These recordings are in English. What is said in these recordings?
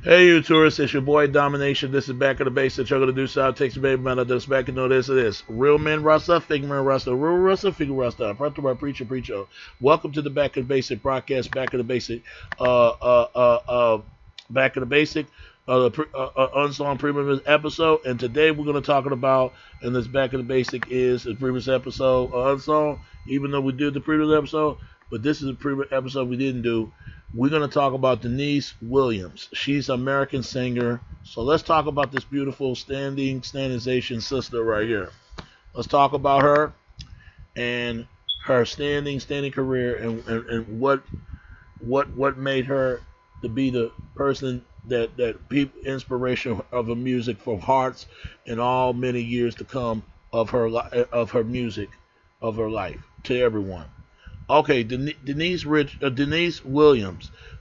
Hey, you tourists, it's your boy Domination. This is Back of the Basics. I'm going to do so. Takes a baby man. I just back and know this. It is. Real men Rasta, fake men Rasta, real Rasta, figure Rasta. Brought to my preacher. Welcome to the Back of the Basic broadcast. Back of the Basic. Back of the Basic. Unsung previous episode. And today we're going to talk about, and this Back of the Basic is the previous episode Unsung, even though we did the previous episode. But this is the previous episode we didn't do. We're going to talk about Deniece Williams. She's an American singer. So let's talk about this beautiful standing sister right here. Let's talk about her and her standing career and what made her to be the person that people inspiration of her music for hearts and all many years to come of her music of her life to everyone. Okay, Deniece Williams.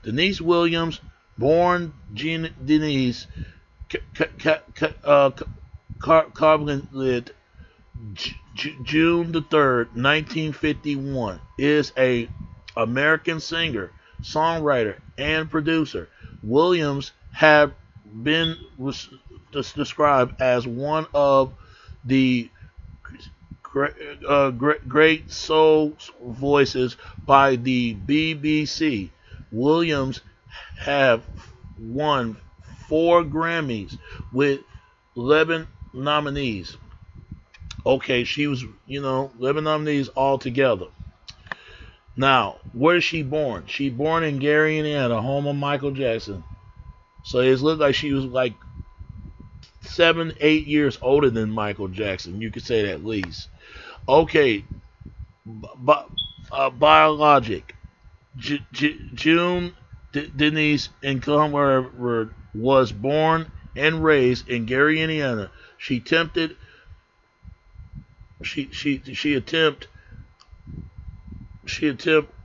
Deniece Williams, born Deniece Carbonet, June the 3rd, 1951, is a American singer, songwriter, and producer. Williams have been described as one of the great soul voices by the BBC. Williams have won 4 Grammys with 11 nominees. Okay, she was, 11 nominees altogether. Now, where is she born? She born in Gary, Indiana, home of Michael Jackson. So it looked like she was like 7-8 years older than Michael Jackson. You could say that at least. Okay, biologic. June Deniece Williams was born and raised in Gary, Indiana. She attended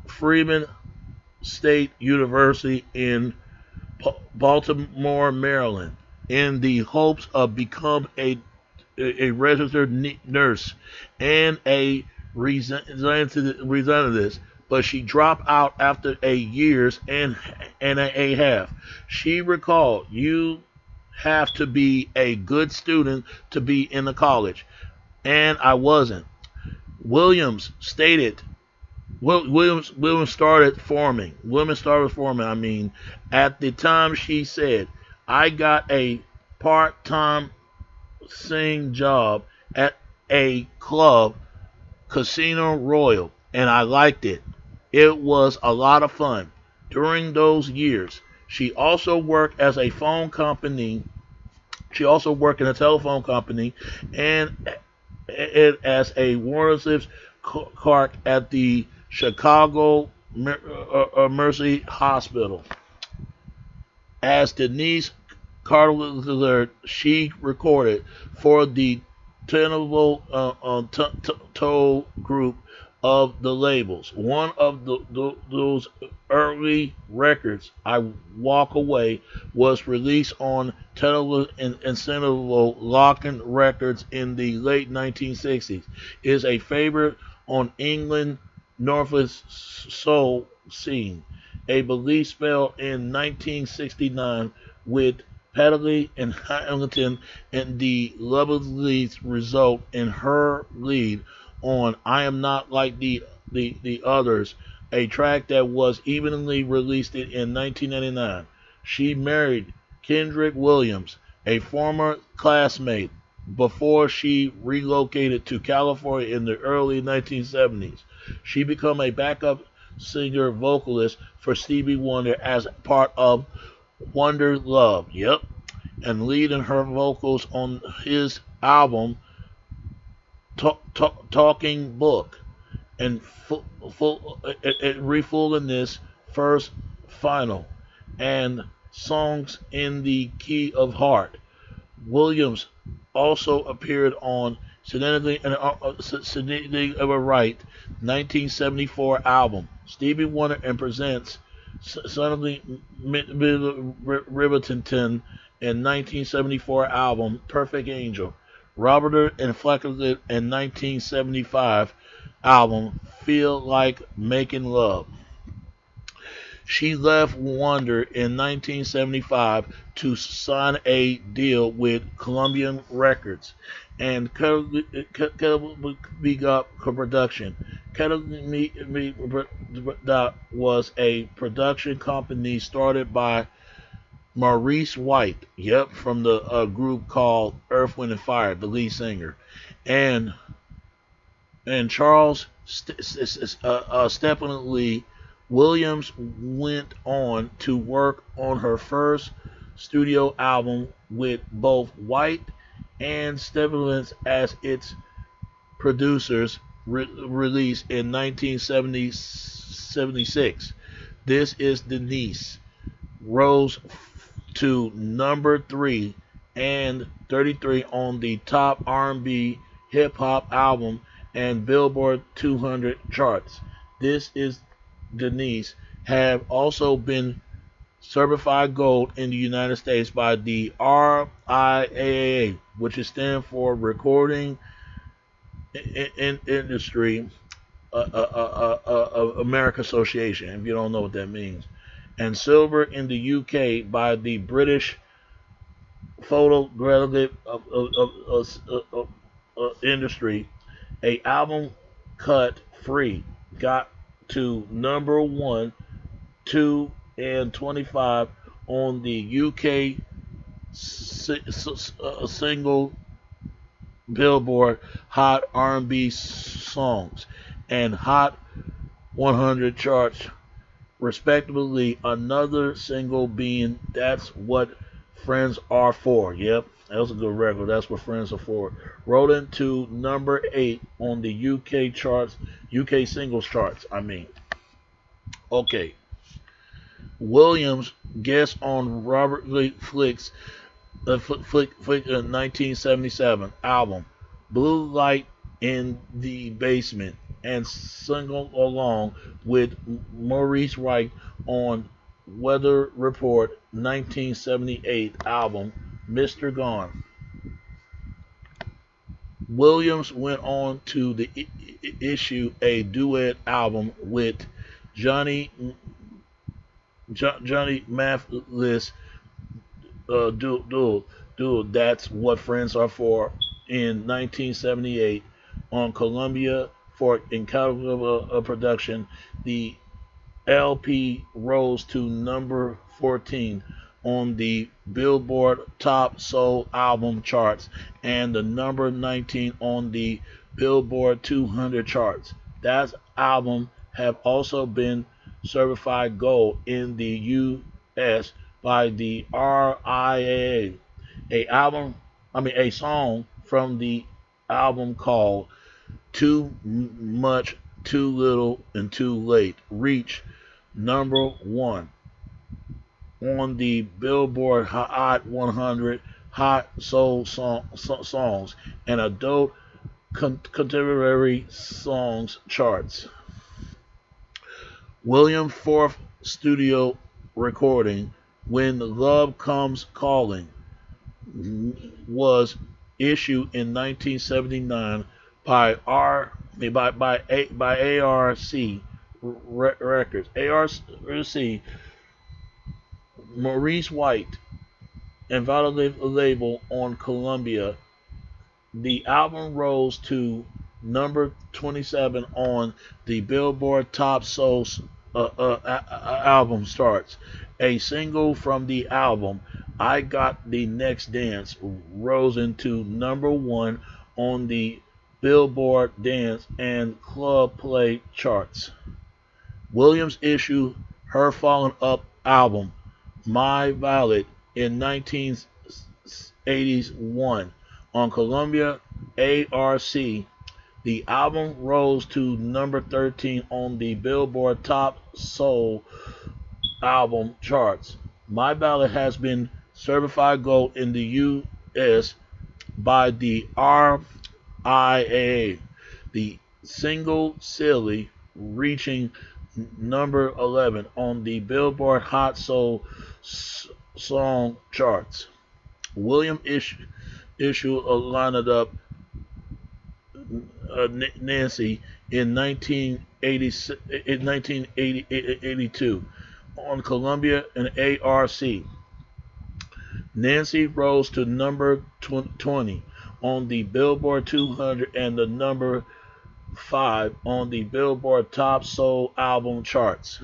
Freeman State University in Baltimore, Maryland, in the hopes of become a registered nurse and a representative, but she dropped out after a years and a half. She recalled, "You have to be a good student to be in the college, and I wasn't." Williams stated, Williams started forming. I mean, at the time she said, "I got a part-time sing job at a club, Casino Royal, and I liked it. It was a lot of fun." During those years, she also worked as a phone company. She also worked in a telephone company and as a warranty clerk at the Chicago Mercy Hospital. As Deniece Carter, she recorded for the Tenable Toe group of the labels. One of those early records, "I Walk Away," was released on Tenable and Lockin Records in the late 1960s. It is a favorite on England Northwest soul scene. A belief spell in 1969 with Padley and Hamilton, and the lovely result in her lead on "I Am Not Like the Others," a track that was evenly released in 1999. She married Kendrick Williams, a former classmate, before she relocated to California in the early 1970s. She became a backup singer vocalist for Stevie Wonder as part of Wonder Love, and leading her vocals on his album Talking Book, and refulling this first final, and Songs in the Key of Heart. Williams also appeared on Serenity of a Right 1974 album, Stevie Wonder, and presents Suddenly Riverton in 1974 album Perfect Angel. Robert and Fleckler in 1975 album Feel Like Making Love. She left Wonder in 1975 to sign a deal with Columbia Records and Kettle production. Kettle was a production company started by Maurice White, yep, from the group called Earth, Wind and Fire, the lead singer, and Charles Stephen Lee Williams went on to work on her first studio album with both White and Stephen as its producers, released in 1976. This is Deniece rose to number 3 and 33 on the top R&B hip hop album and Billboard 200 charts. This is Deniece have also been certified gold in the United States by the RIAA, which is stand for Recording Industry America Association, if you don't know what that means, and silver in the UK by the British Photographic Industry. A album cut free got to number 1, 2, and 25 on the UK single Billboard Hot R&B Songs and Hot 100 charts, respectively. Another single being "That's What Friends Are For." Yep, that was a good record. That's what friends are for. Rolled into number 8 on the UK charts, UK singles charts. Okay. Williams guest on Robert Flick's 1977 album "Blue Light in the Basement" and sing along with Maurice White on Weather Report 1978 album "Mr. Gone." Williams went on to issue a duet album with Johnny Mathis, dual "That's What Friends Are For" in 1978 on Columbia for Incalculable production. The LP rose to number 14 on the Billboard Top Soul Album charts and the number 19 on the Billboard 200 charts. That album have also been certified gold in the U.S. by the RIAA. A song from the album called "Too Much, Too Little, and Too Late" reached number 1 on the Billboard Hot 100 Hot Soul Songs and Adult Contemporary Songs charts. Williams' fourth studio recording, "When Love Comes Calling," was issued in 1979 by ARC Records. ARC, Maurice White, and Violet label on Columbia. The album rose to number 27 on the Billboard Top Soul album charts. A single from the album, "I Got the Next Dance," rose into number 1 on the Billboard Dance and Club Play charts. Williams issued her follow-up album, "My Violet," in 1981 on Columbia ARC. The album rose to number 13 on the Billboard Top Soul album charts. "My Ballad" has been certified gold in the U.S. by the RIAA. The single "Silly" reaching number 11 on the Billboard Hot Soul Song charts. Williams issued a lineup Nancy in 1982 on Columbia and ARC. Nancy rose to number 20 on the Billboard 200 and the number 5 on the Billboard Top Soul Album charts.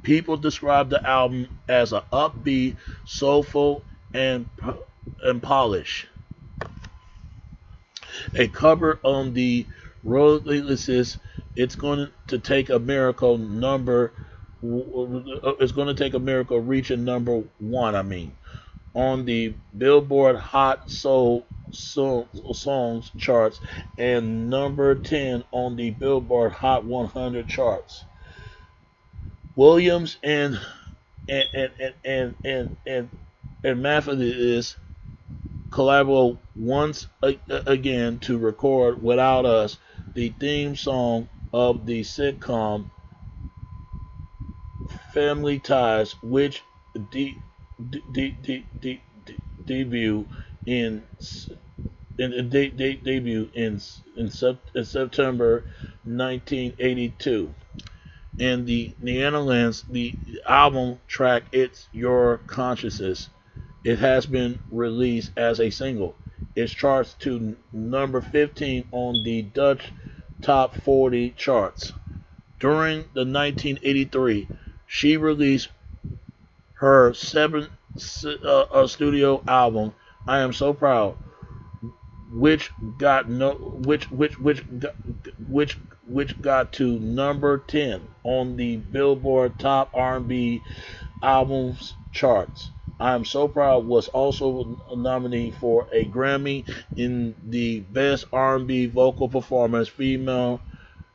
People describe the album as a upbeat, soulful, and polished. A cover on the Royalists, it's going to take a miracle number. It's going to take a miracle reaching number 1. I mean, on the Billboard Hot Soul Songs charts and number 10 on the Billboard Hot 100 charts. Williams and Methodist collaborate once again to record "Without Us," the theme song of the sitcom Family Ties, which debut in September 1982. In the Netherlands, the album track "It's Your Consciousness." It has been released as a single. It charts to number 15 on the Dutch Top 40 charts. During the 1983, she released her seventh studio album, "I Am So Proud," which got to number 10 on the Billboard Top R&B Albums charts. "I Am So Proud" was also nominated for a Grammy in the Best R&B Vocal Performance Female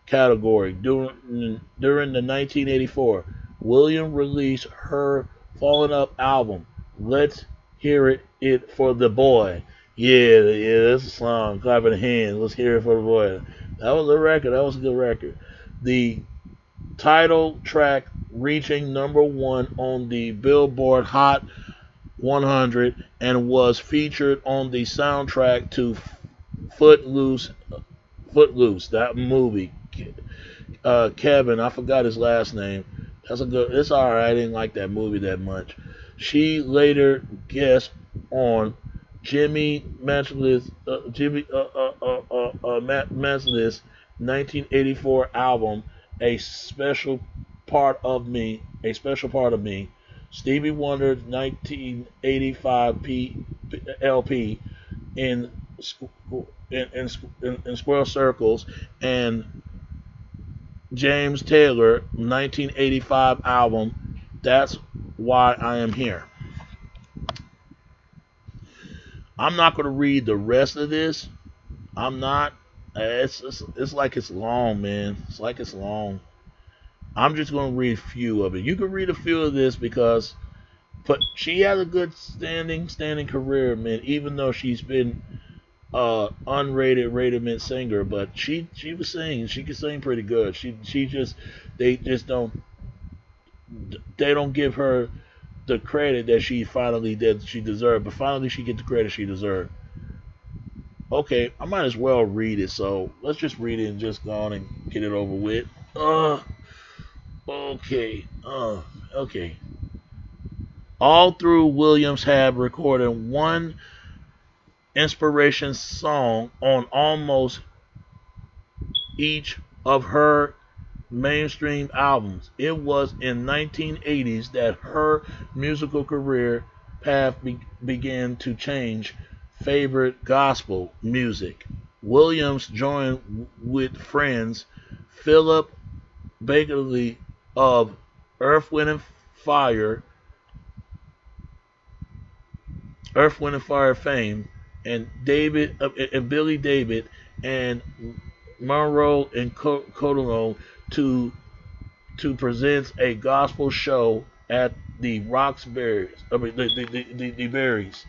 category. During the 1984, Williams released her Falling Up album. Let's hear it for the boy. Yeah, that's a song. Clapping the hands. Let's hear it for the boy. That was a record. That was a good record. The title track reaching number 1 on the Billboard Hot 100 and was featured on the soundtrack to Footloose, that movie. Kevin, I forgot his last name. It's alright. I didn't like that movie that much. She later guest on Jimmy Metcalf's 1984 album, A Special Part of Me, Stevie Wonder's 1985 LP in Square Circles, and James Taylor 1985 album, That's Why I Am Here. I'm not going to read the rest of this. I'm not. It's like it's long, man. It's like it's long. I'm just going to read a few of it. You can read a few of this but she has a good standing career, man. Even though she's been rated mid singer, but she was singing. She could sing pretty good. They don't give her the credit that she deserved. But finally, she gets the credit she deserved. Okay, I might as well read it. So let's just read it and just go on and get it over with. Okay. All through, Williams have recorded one inspiration song on almost each of her mainstream albums. It was in 1980s that her musical career path began to change. Favorite gospel music. Williams joined with friends Philip Bakerley of Earth, Wind and Fire fame, and Billy David and Monroe and Cotillon to present a gospel show at the the Berries,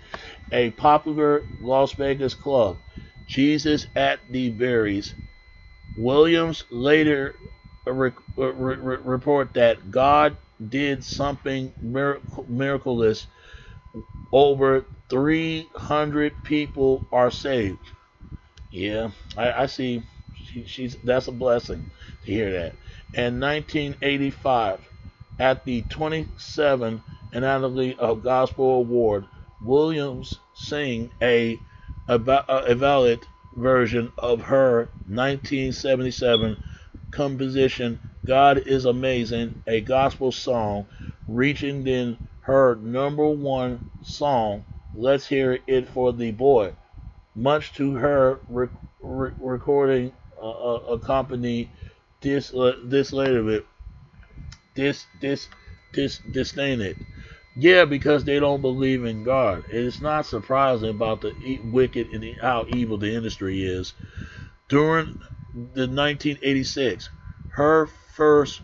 a popular Las Vegas club. Jesus at the Berries. Williams later report that God did something miraculous. Over 300 people are saved. Yeah, I see. That's a blessing to hear that. In 1985, At the 27th Annually of Gospel Award, Williams sang a valid version of her 1977 composition "God Is Amazing," a gospel song, reaching then her number one song. Let's hear it for the boy. Much to her recording accompany this later bit this disdain it. Yeah, because they don't believe in God. It's not surprising about the wicked and how evil the industry is. During the 1986, her first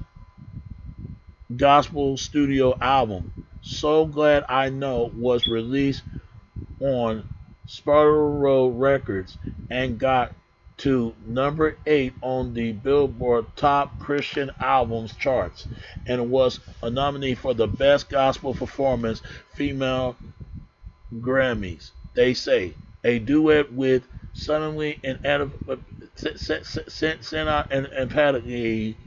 gospel studio album, "So Glad I Know," was released on Sparrow Road Records and got to number 8 on the Billboard Top Christian Albums charts and was a nominee for the Best Gospel Performance Female Grammys. They say a duet with Suddenly and Senna and Patty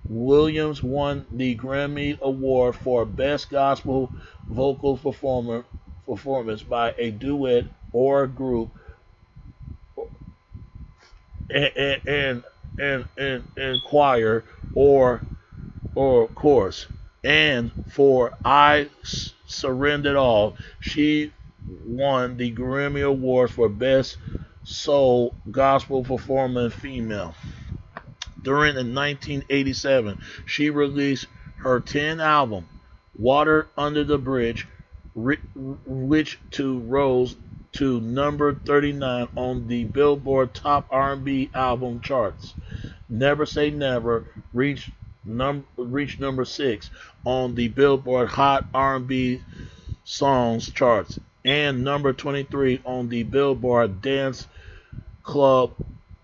Williams won the Grammy Award for Best Gospel Vocal Performance by a duet or group and choir or chorus. And for "I Surrendered All," she won the Grammy Award for Best Soul Gospel Performance Female. During the 1987, she released her 10th album, "Water Under the Bridge," which rose to number 39 on the Billboard Top R&B Album charts. "Never Say Never" reached number 6 on the Billboard Hot R&B Songs charts and number 23 on the Billboard Dance Club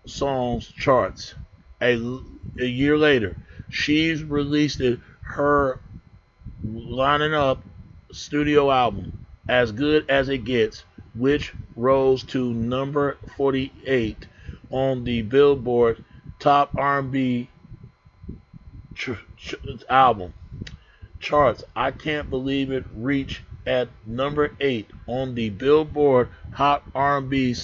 Songs charts. A year later, she's released her lining up studio album, "As Good as It Gets," which rose to number 48 on the Billboard Top R&B album charts. "I Can't Believe It" reached at number 8 on the Billboard Hot R&B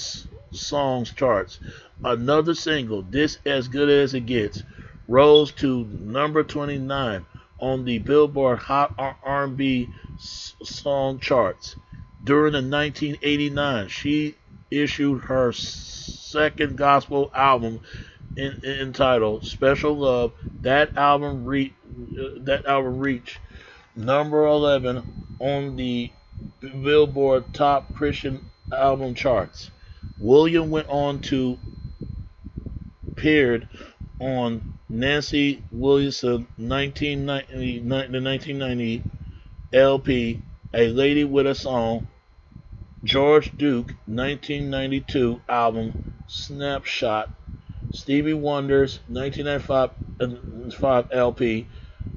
Songs charts. Another single, "This As Good as It Gets," rose to number 29 on the Billboard Hot R&B Song charts. During the 1989, she issued her second gospel album entitled "Special Love." That album reached number 11 on the Billboard Top Christian Album charts. William went on to appeared on Deniece Williams' 1990 LP, "A Lady with a Song," George Duke 1992 album "Snapshot," Stevie Wonder's 1995 LP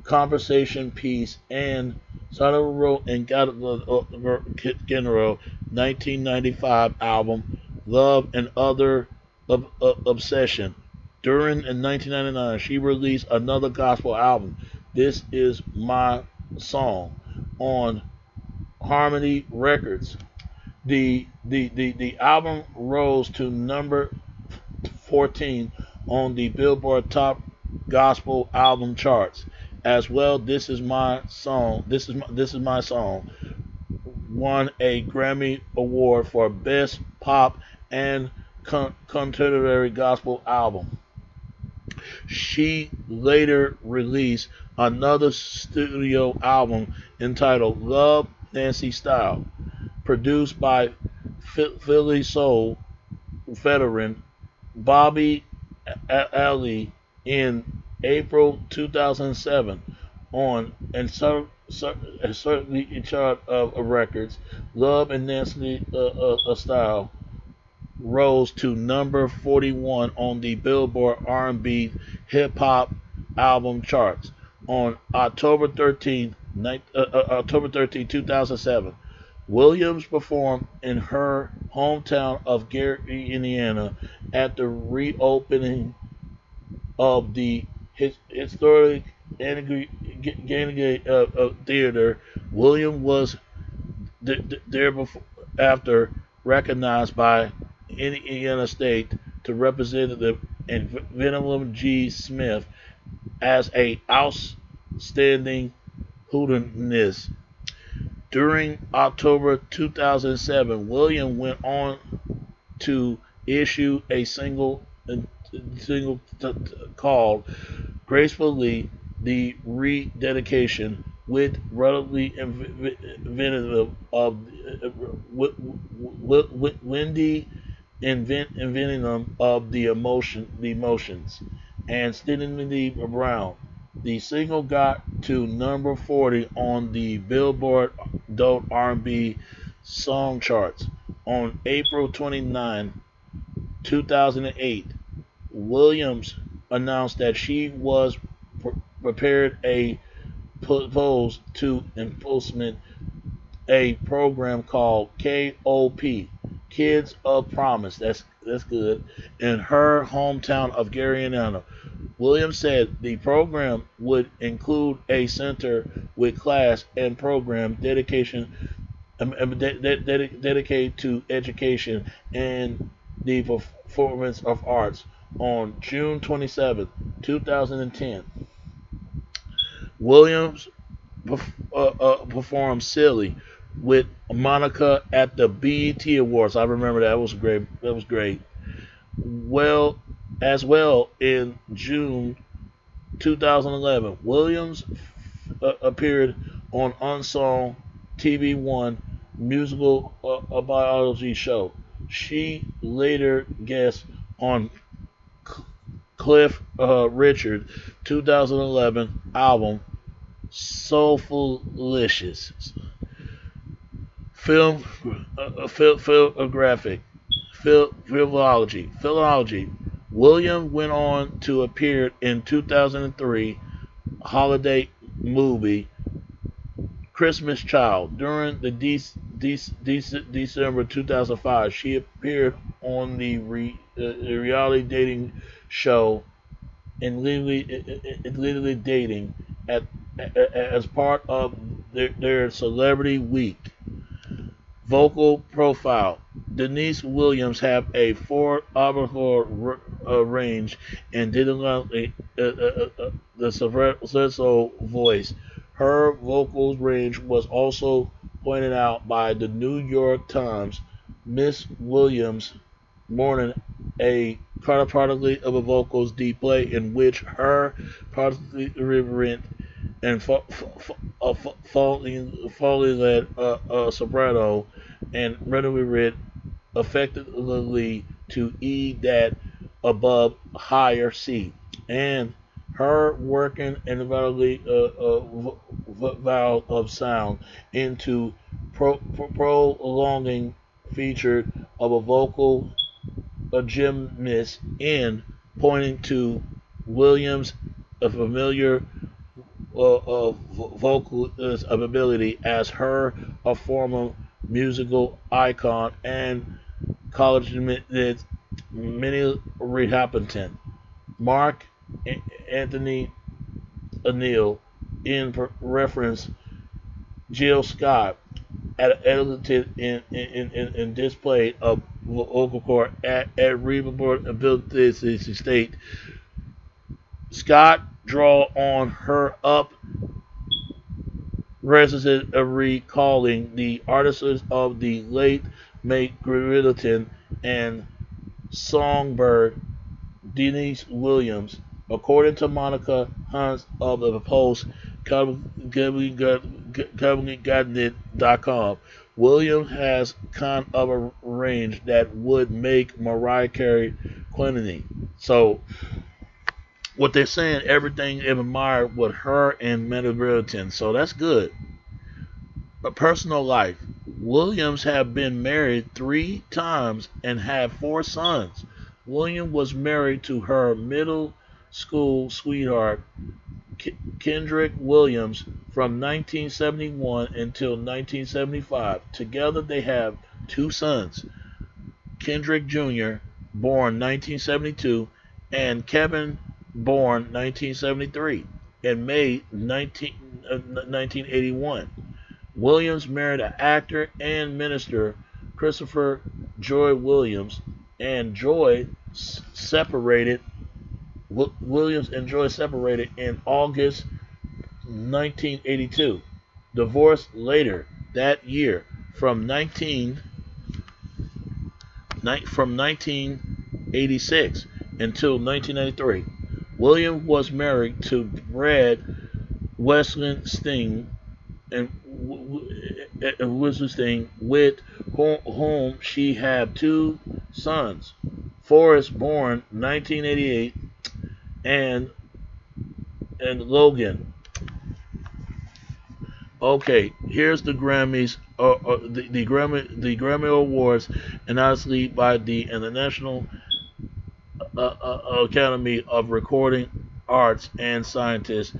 "Conversation Piece," and Sarah and General 1995 album "Love and Other Obsession." During 1999, she released another gospel album, "This Is My Song," on Harmony Records. The album rose to number 14 on the Billboard Top Gospel Album charts as well. "This Is My Song." This is my song. Won a Grammy Award for Best Pop and Contemporary Gospel Album. She later released another studio album entitled "Love Nancy Style," produced by Philly soul veteran Bobby Alley in April 2007 on and certainly chart of records. "Love and Nancy Style" rose to number 41 on the Billboard R&B Hip Hop Album charts. On October 13, 2007, Williams performed in her hometown of Gary, Indiana, at the reopening of the historic Theater. William was there before, after recognized by Indiana State to Representative and Venom G. Smith as a outstanding hooliganist. During October 2007, William went on to issue a single called "Gracefully," the rededication with relatively inventive of windy inventing of the emotions, and Stephanie Brown. The single got to number 40 on the Billboard R&B song charts on April 29, 2008. Williams announced that she was prepared a proposal to implement a program called KOP, Kids of Promise. That's good. In her hometown of Gary, Indiana. Williams said the program would include a center with class and program dedicated to education and the performance of arts. On June 27, 2010, Williams performed "Silly" with Monica at the BET Awards. I remember that. It was great. That was great. Well, in June 2011, Williams appeared on Unsung TV1 musical biology show. She later guest on Cliff Richard 2011 album Soulfulicious. Philographic Philology. Williams went on to appear in 2003 holiday movie Christmas Child. During the December 2005, she appeared on the reality dating show in Legally Dating as part of their Celebrity Week. Vocal profile: Deniece Williams have a four-octave range and didn't the soprano voice. Her vocal range was also pointed out by the New York Times. Miss Williams mourning a prodigy of a vocals display in which her particularly reverent and fully led soprano and readily read effectively to E that above higher C, and her working invalidly vowel of sound into prolonging feature of a vocal gymnast in pointing to Williams a familiar vocalist ability as her a former musical icon and college many rehabilitant. Mark Anthony O'Neill in reference Jill Scott edited in display of vocal cord at report ability state. Scott draw on her up resident of recalling the artists of the late Make Grilliton and songbird Deniece Williams. According to Monica Hunt of the Post, CovenantGarden.com, Williams has kind of a range that would make Mariah Carey quantity. So what they're saying, everything admired with her and Metropolitan. So that's good. A personal life. Williams have been married 3 times and have 4 sons. Williams was married to her middle school sweetheart, Kendrick Williams, from 1971 until 1975. Together they have 2 sons, Kendrick Jr., born 1972, and Kevin, born 1973. in May 1981. Williams married an actor and minister, Christopher Joy Williams, and Joy separated. Williams and Joy separated in August 1982. Divorced later that year from 1986 until 1993. Williams was married to Brad Westenstein with whom she had two sons, Forrest, born 1988, and Logan. Okay, here's the Grammys, the Grammy Awards, announced by the International Academy of Recording Arts and Scientists.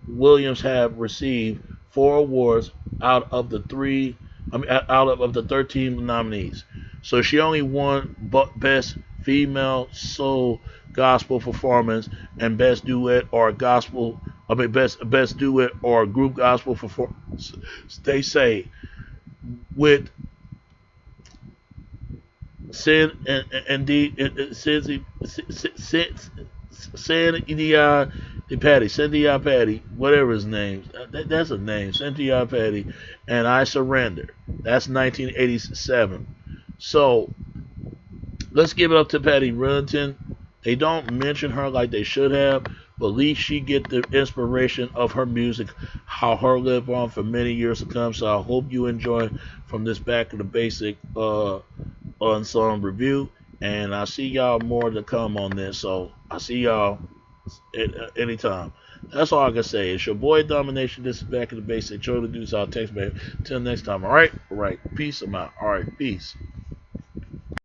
Williams have received four awards out of the three. Out of the 13 nominees. So she only won Best Female Soul Gospel Performance and Best Duet or Gospel. Best Duet or Group Gospel Performance. They say with Sin and Cynthia Patty, whatever his name. That's a name, Cynthia Patty, and I Surrender. That's 1987. So let's give it up to Patty Rillington. They don't mention her like they should have, but at least she get the inspiration of her music, how her live on for many years to come. So I hope you enjoy from this Back to the Basic unsung review, and I'll see y'all more to come on this. So I'll see y'all anytime. That's all I can say. It's your boy Domination. This is Back to the Basic. Joe the Deuce. I'll text, baby. Till next time. All right. Peace. I'm out. All right. Peace.